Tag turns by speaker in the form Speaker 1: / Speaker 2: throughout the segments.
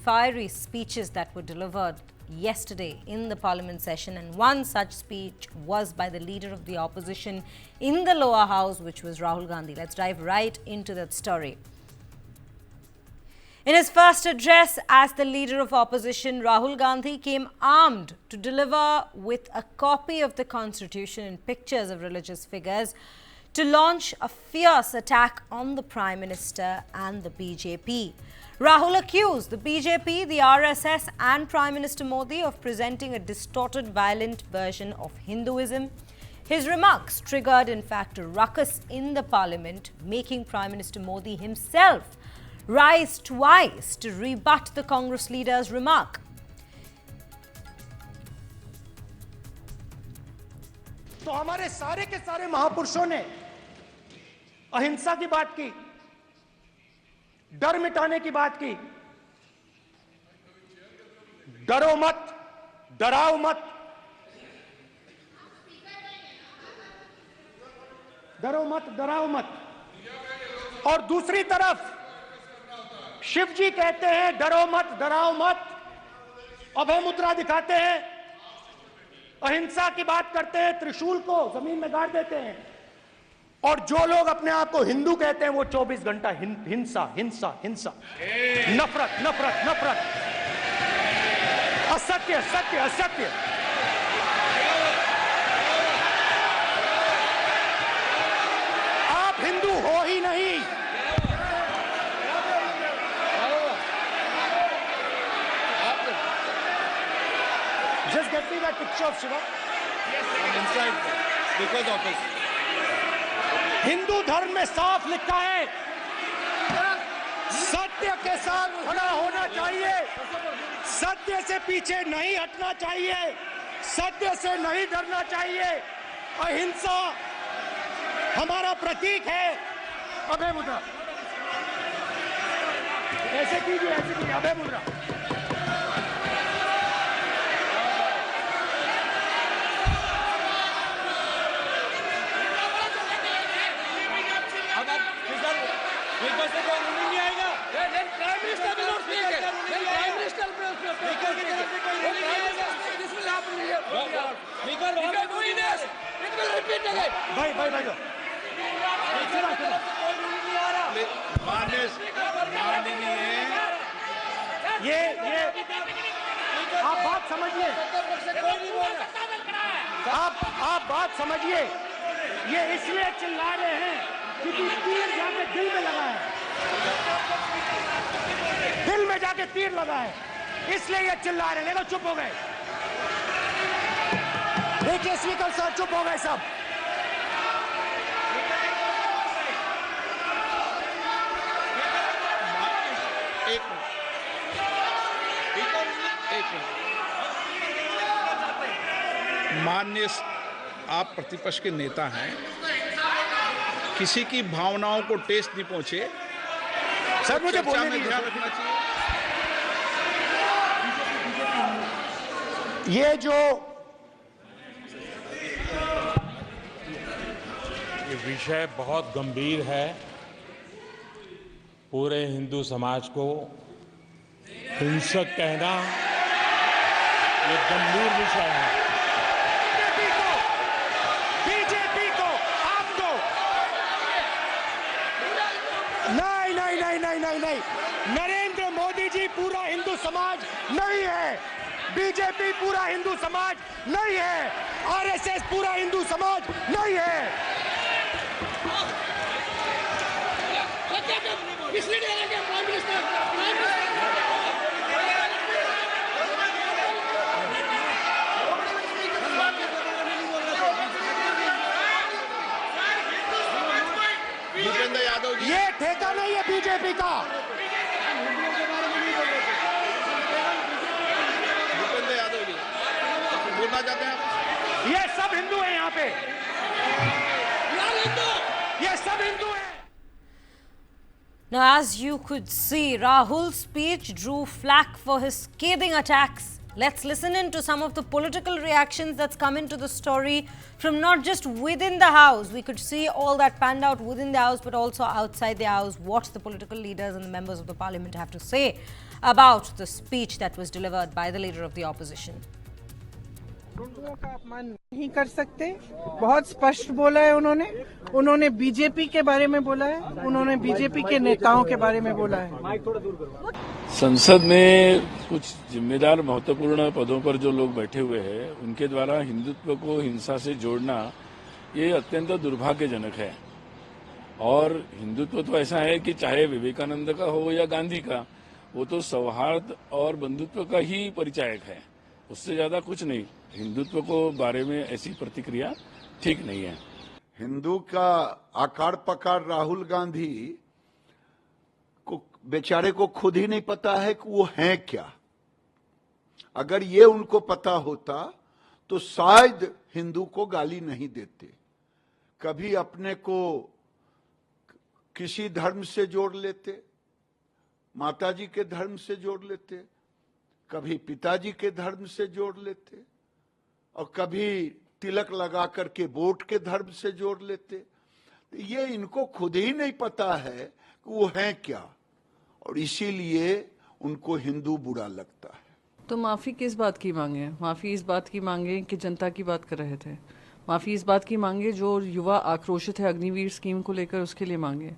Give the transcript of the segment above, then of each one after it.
Speaker 1: fiery speeches that were delivered yesterday in the parliament session, and one such speech was by the leader of the opposition in the lower house, which was Rahul Gandhi. Let's dive right into that story. In his first address as the leader of opposition, Rahul Gandhi came armed to deliver with a copy of the constitution and pictures of religious figures to launch a fierce attack on the Prime Minister and the BJP. Rahul accused the BJP, the RSS and Prime Minister Modi of presenting a distorted, violent version of Hinduism. His remarks triggered, in fact, a ruckus in the parliament, making Prime Minister Modi himself rise twice to rebut the Congress leader's remark.
Speaker 2: तो हमारे सारे के सारे महापुरुषों ने अहिंसा की बात की, डर मिटाने की बात की। डरो मत, डराओ मत, डरो मत, डराओ मत। और दूसरी तरफ शिव जी कहते हैं डरो मत, डराओ मत, अभय मुद्रा दिखाते हैं, अहिंसा की बात करते हैं, त्रिशूल को जमीन में गाड़ देते हैं। और जो लोग अपने आप को हिंदू कहते हैं वो 24 घंटा हिंसा हिंसा हिंसा, नफरत नफरत नफरत, असत्य सत्य असत्य। आप हिंदू हो ही नहीं। Just get me that picture of Shiva.
Speaker 3: Yes, I'm inside because of it.
Speaker 2: Hindu धर्म में साफ लिखा है, सत्य के साथ खड़ा होना चाहिए, सत्य से पीछे नहीं हटना चाहिए, सत्य से नहीं डरना चाहिए। अहिंसा हमारा प्रतीक है। अभय मुद्रा ऐसे कीजिए, अभय मुद्रा। भाई भाई भाई ये आप बात समझिए, आप बात समझिए। ये इसलिए चिल्ला रहे हैं क्योंकि तीर जाके दिल में लगा है, दिल में जाके तीर लगा है, इसलिए ये चिल्ला रहे हैं। देखो चुप हो गए, देखिए स्पीकर साहब चुप हो गए सब।
Speaker 3: माननीय आप प्रतिपक्ष के नेता हैं, किसी की भावनाओं को ठेस नहीं पहुंचे,
Speaker 2: सर मुझे
Speaker 3: चर्चा
Speaker 2: बोलने
Speaker 3: में
Speaker 2: दीजिए।
Speaker 3: ध्यान रखना चाहिए।
Speaker 2: ये
Speaker 4: विषय बहुत गंभीर है। पूरे हिंदू समाज को हिंसक कहना ये गंभीर विषय है।
Speaker 2: बीजेपी को आपको नहीं, नरेंद्र मोदी जी पूरा हिंदू समाज नहीं है, बीजेपी पूरा हिंदू समाज नहीं है, आरएसएस पूरा हिंदू समाज नहीं है।
Speaker 3: भूपेंद्र यादव जी,
Speaker 2: ये ठेका नहीं है बीजेपी का।
Speaker 3: भूपेंद्र यादव जी बोलना चाहते हैं आप?
Speaker 2: ये सब हिंदू हैं यहाँ पे, ये सब हिंदू हैं।
Speaker 1: Now, as you could see, Rahul's speech drew flack for his scathing attacks. Let's listen in to some of the political reactions that's come into the story from not just within the house. We could see all that panned out within the house, but also outside the house, what the political leaders and the members of the parliament have to say about the speech that was delivered by the leader of the opposition.
Speaker 5: लोगों का अपमान नहीं कर सकते, बहुत स्पष्ट बोला है उन्होंने बीजेपी के बारे में बोला है, उन्होंने बीजेपी के नेताओं के बारे में बोला है।
Speaker 6: संसद में कुछ जिम्मेदार महत्वपूर्ण पदों पर जो लोग बैठे हुए हैं उनके द्वारा हिंदुत्व को हिंसा से जोड़ना ये अत्यंत दुर्भाग्यजनक है। और हिंदुत्व तो ऐसा है कि चाहे विवेकानंद का हो या गांधी का, वो तो सौहार्द और बंधुत्व का ही परिचायक है, उससे ज्यादा कुछ नहीं। हिंदुत्व को बारे में ऐसी प्रतिक्रिया ठीक नहीं है।
Speaker 7: हिंदू का आकार पकार राहुल गांधी को बेचारे को खुद ही नहीं पता है कि वो हैं क्या। अगर ये उनको पता होता तो शायद हिंदू को गाली नहीं देते। कभी अपने को किसी धर्म से जोड़ लेते, माताजी के धर्म से जोड़ लेते, कभी पिताजी के धर्म से जोड़ लेते, और कभी तिलक लगा करके वोट के धर्म से जोड़ लेते। ये इनको खुद ही नहीं पता है कि वो हैं क्या, और इसीलिए उनको हिंदू बुरा लगता है।
Speaker 8: तो माफी किस बात की मांगे? माफी इस बात की मांगे कि जनता की बात कर रहे थे। माफी इस बात की मांगे जो युवा आक्रोशित है अग्निवीर स्कीम को लेकर, उसके लिए मांगे।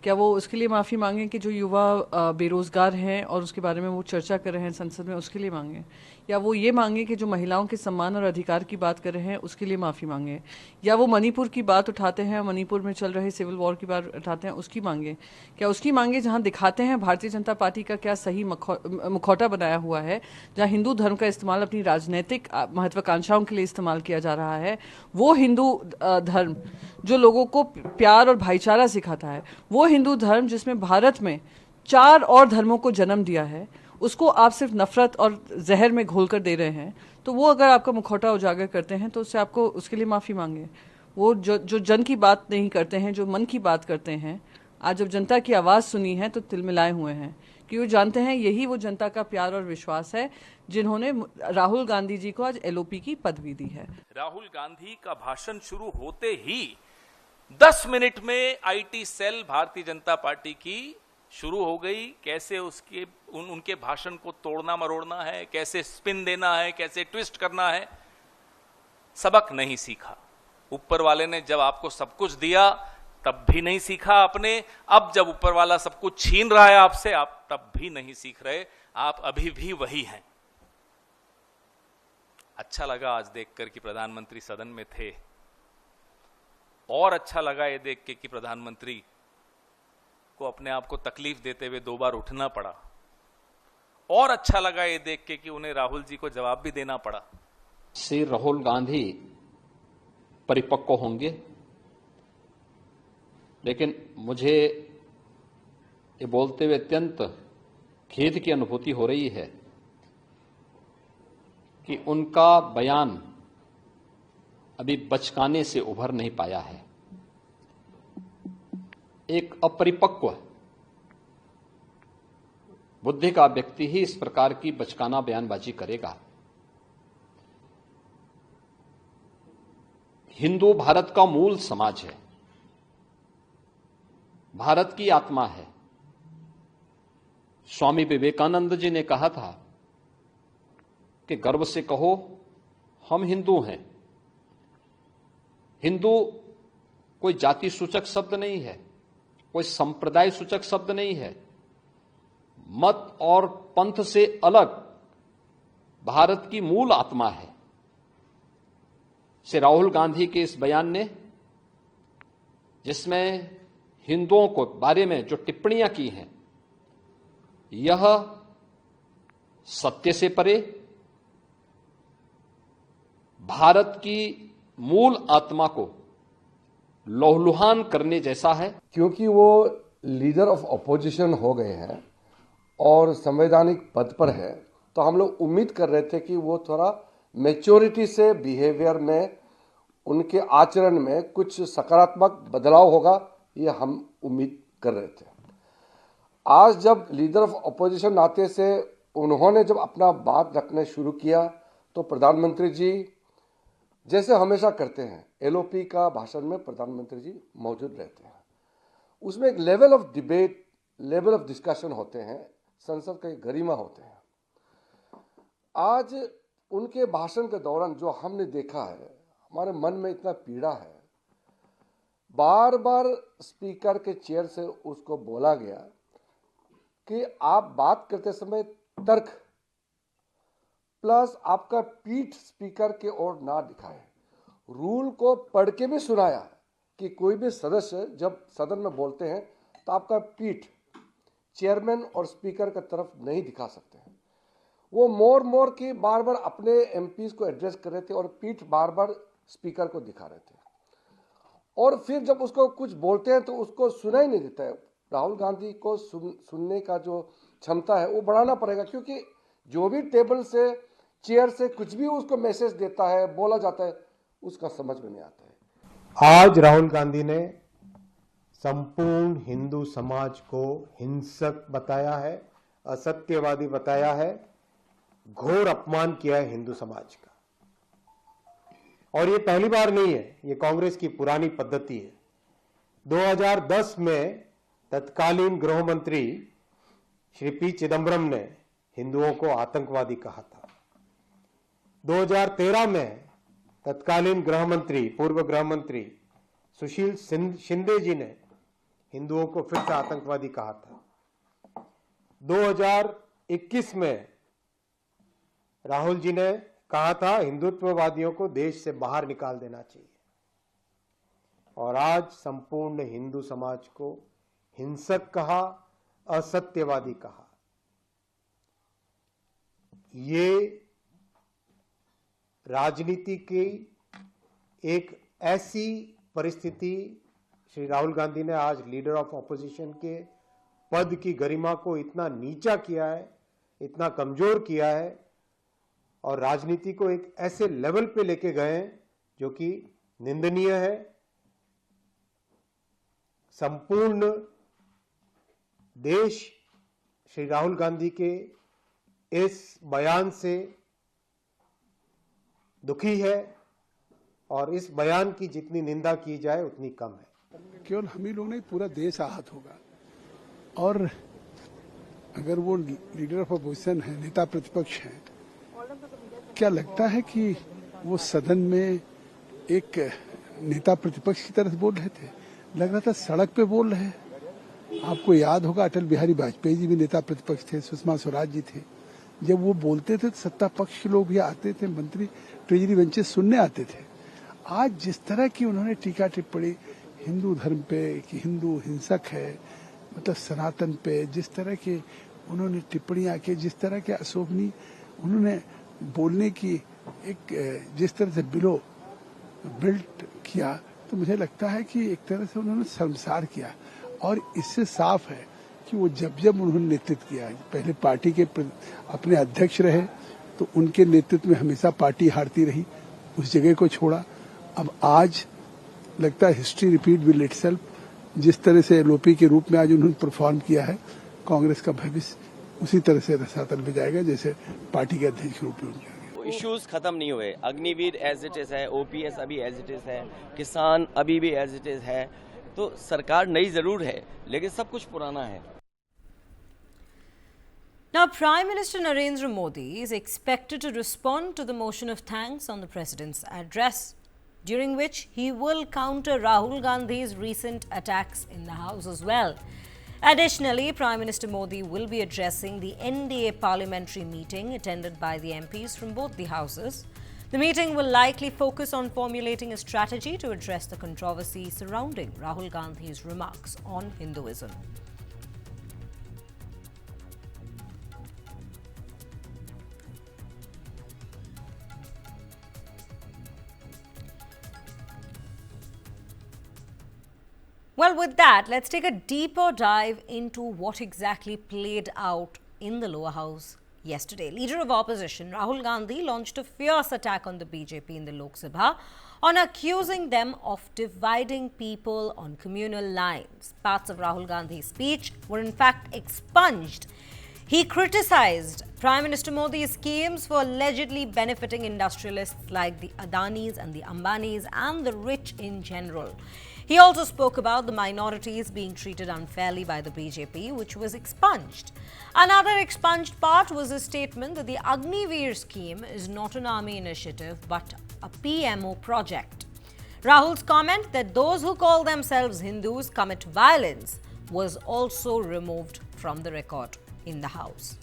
Speaker 8: क्या वो उसके लिए माफी मांगे कि जो युवा बेरोजगार हैं और उसके बारे में वो चर्चा कर रहे हैं संसद में, उसके लिए मांगे? या वो ये मांगे कि जो महिलाओं के सम्मान और अधिकार की बात कर रहे हैं उसके लिए माफी मांगे? या वो मणिपुर की बात उठाते हैं, मणिपुर में चल रहे सिविल वॉर की बात उठाते हैं, उसकी मांगे? क्या उसकी मांगे जहां दिखाते हैं भारतीय जनता पार्टी का क्या सही मुखौटा बनाया हुआ है, जहां हिंदू धर्म का इस्तेमाल अपनी राजनीतिक महत्वाकांक्षाओं के लिए इस्तेमाल किया जा रहा है? वो हिंदू धर्म जो लोगों को प्यार और भाईचारा सिखाता है, वो हिंदू धर्म जिसमें भारत में 4 और धर्मों को जन्म दिया है, उसको आप सिर्फ नफरत और जहर में घोल कर दे रहे हैं। तो वो अगर आपका मुखौटा उजागर करते हैं तो उससे आपको उसके लिए माफी मांगे। वो जो जन की बात नहीं करते हैं, जो मन की बात करते हैं, आज जब जनता की आवाज सुनी है तो तिलमिलाए हुए हैं, कि वो जानते हैं यही वो जनता का प्यार और विश्वास है जिन्होंने राहुल गांधी जी को आज एलओपी की पदवी दी है।
Speaker 9: राहुल गांधी का भाषण शुरू होते ही 10 मिनट में IT cell Bharatiya Janata party की शुरू हो गई। कैसे उनके भाषण को तोड़ना मरोड़ना है, कैसे स्पिन देना है, कैसे ट्विस्ट करना है, सबक नहीं सीखा। ऊपर वाले ने जब आपको सब कुछ दिया तब भी नहीं सीखा आपने। अब जब ऊपर वाला सब कुछ छीन रहा है आपसे, आप तब भी नहीं सीख रहे। आप अभी भी वही हैं। अच्छा लगा आज देखकर कि प्रधानमंत्री सदन में थे, और अच्छा लगा ये देख के कि प्रधानमंत्री को अपने आप को तकलीफ देते हुए 2 बार उठना पड़ा, और अच्छा लगा ये देख के कि उन्हें राहुल जी को जवाब भी देना पड़ा।
Speaker 10: श्री राहुल गांधी परिपक्व होंगे, लेकिन मुझे ये बोलते हुए अत्यंत खेद की अनुभूति हो रही है कि उनका बयान अभी बचकाने से उभर नहीं पाया है। एक अपरिपक्व बुद्धि का व्यक्ति ही इस प्रकार की बचकाना बयानबाजी करेगा। हिंदू भारत का मूल समाज है, भारत की आत्मा है। स्वामी विवेकानंद जी ने कहा था कि गर्व से कहो हम हिंदू हैं। हिंदू कोई जाति सूचक शब्द नहीं है, कोई संप्रदाय सूचक शब्द नहीं है। मत और पंथ से अलग भारत की मूल आत्मा है। श्री राहुल गांधी के इस बयान ने, जिसमें हिंदुओं को बारे में जो टिप्पणियां की हैं, यह सत्य से परे भारत की मूल आत्मा को लहूलुहान करने जैसा है।
Speaker 11: क्योंकि वो लीडर ऑफ अपोजिशन हो गए हैं और संवैधानिक पद पर है, तो हम लोग उम्मीद कर रहे थे कि वो थोड़ा मैच्योरिटी से बिहेवियर में, उनके आचरण में कुछ सकारात्मक बदलाव होगा, ये हम उम्मीद कर रहे थे। आज जब लीडर ऑफ अपोजिशन नाते से उन्होंने जब अपना बात रखना शुरू किया, तो प्रधानमंत्री जी जैसे हमेशा करते हैं, एलओपी का भाषण में प्रधानमंत्री जी मौजूद रहते हैं। उसमें एक level of debate, level of discussion होते हैं, संसद का एक गरिमा होते हैं। आज उनके भाषण के दौरान जो हमने देखा है, हमारे मन में इतना पीड़ा है। बार बार स्पीकर के चेयर से उसको बोला गया कि आप बात करते समय तर्क प्लस आपका पीठ स्पीकर के ओर ना दिखाए। रूल को पढ़ के भी सुनाया कि कोई भी सदस्य जब सदन में बोलते हैं तो आपका पीठ चेयरमैन और स्पीकर की तरफ नहीं दिखा सकते हैं। वो मोर की बार बार अपने एमपीज को एड्रेस कर रहे थे और पीठ बार बार स्पीकर को दिखा रहे थे। और फिर जब उसको कुछ बोलते हैं तो उसको सुना ही नहीं देता है। राहुल गांधी को सुनने का जो क्षमता है वो बढ़ाना पड़ेगा, क्योंकि जो भी टेबल से चेयर से कुछ भी उसको मैसेज देता है, बोला जाता है, उसका समझ में नहीं आता है।
Speaker 12: आज राहुल गांधी ने संपूर्ण हिंदू समाज को हिंसक बताया है, असत्यवादी बताया है, घोर अपमान किया है हिंदू समाज का। और ये पहली बार नहीं है, ये कांग्रेस की पुरानी पद्धति है। 2010 में तत्कालीन गृह मंत्री श्री पी चिदम्बरम ने हिंदुओं को आतंकवादी कहा था। 2013 में तत्कालीन गृह मंत्री, पूर्व गृह मंत्री सुशील शिंदे जी ने हिंदुओं को फिर से आतंकवादी कहा था। 2021 में राहुल जी ने कहा था हिंदुत्ववादियों को देश से बाहर निकाल देना चाहिए। और आज संपूर्ण हिंदू समाज को हिंसक कहा, असत्यवादी कहा। ये राजनीति की एक ऐसी परिस्थिति श्री राहुल गांधी ने आज लीडर ऑफ ऑपोजिशन के पद की गरिमा को इतना नीचा किया है, इतना कमजोर किया है और राजनीति को एक ऐसे लेवल पे लेके गए हैं जो कि निंदनीय है। संपूर्ण देश श्री राहुल गांधी के इस बयान से दुखी है और इस बयान की जितनी निंदा की जाए उतनी कम है।
Speaker 13: केवल हम ही लोग नहीं, पूरा देश आहत होगा। और अगर वो लीडर ऑफ अपोजिशन है, नेता प्रतिपक्ष है, क्या लगता है कि वो सदन में एक नेता प्रतिपक्ष की तरह बोल रहे थे? लग रहा था सड़क पे बोल रहे हैं। आपको याद होगा अटल बिहारी वाजपेयी जी भी नेता प्रतिपक्ष थे, सुषमा स्वराज जी थे। जब वो बोलते थे तो सत्ता पक्ष के लोग भी आते थे, मंत्री ट्रेजरी बेंचेस सुनने आते थे। आज जिस तरह की उन्होंने टीका टिप्पणी हिंदू धर्म पे कि हिंदू हिंसक है, मतलब सनातन पे जिस तरह के उन्होंने टिप्पणियां की, जिस तरह के अशोभनीय उन्होंने बोलने की एक जिस तरह से बिल्ट किया, तो मुझे लगता है कि एक तरह से उन्होंने शर्मसार किया। और इससे साफ है कि वो जब उन्होंने नेतृत्व किया, पहले पार्टी के अपने अध्यक्ष रहे तो उनके नेतृत्व में हमेशा पार्टी हारती रही, उस जगह को छोड़ा। अब आज लगता है हिस्ट्री रिपीट विल इटसेल्फ। जिस तरह से एलओपी के रूप में आज उन्होंने परफॉर्म किया है, कांग्रेस का भविष्य उसी तरह से रसातल में जाएगा जैसे पार्टी के अध्यक्ष के रूप में उनके
Speaker 14: इश्यूज खत्म नहीं हुए। अग्निवीर एज इट इज है, ओपीएस अभी एज इट इज है, किसान अभी भी एज इट इज है। तो सरकार नई जरूर है लेकिन सब कुछ पुराना है।
Speaker 1: Now, Prime Minister Narendra Modi is expected to respond to the motion of thanks on the President's address, during which he will counter Rahul Gandhi's recent attacks in the House as well. Additionally, Prime Minister Modi will be addressing the NDA parliamentary meeting attended by the MPs from both the houses. The meeting will likely focus on formulating a strategy to address the controversy surrounding Rahul Gandhi's remarks on Hinduism. Well, with that, let's take a deeper dive into what exactly played out in the lower house yesterday. Leader of opposition Rahul Gandhi launched a fierce attack on the BJP in the Lok Sabha on accusing them of dividing people on communal lines. Parts of Rahul Gandhi's speech were in fact expunged. He criticized Prime Minister Modi's schemes for allegedly benefiting industrialists like the Adanis and the Ambanis and the rich in general. He also spoke about the minorities being treated unfairly by the BJP, which was expunged. Another expunged part was a statement that the Agniveer scheme is not an army initiative but a PMO project. Rahul's comment that those who call themselves Hindus commit violence was also removed from the record in the House.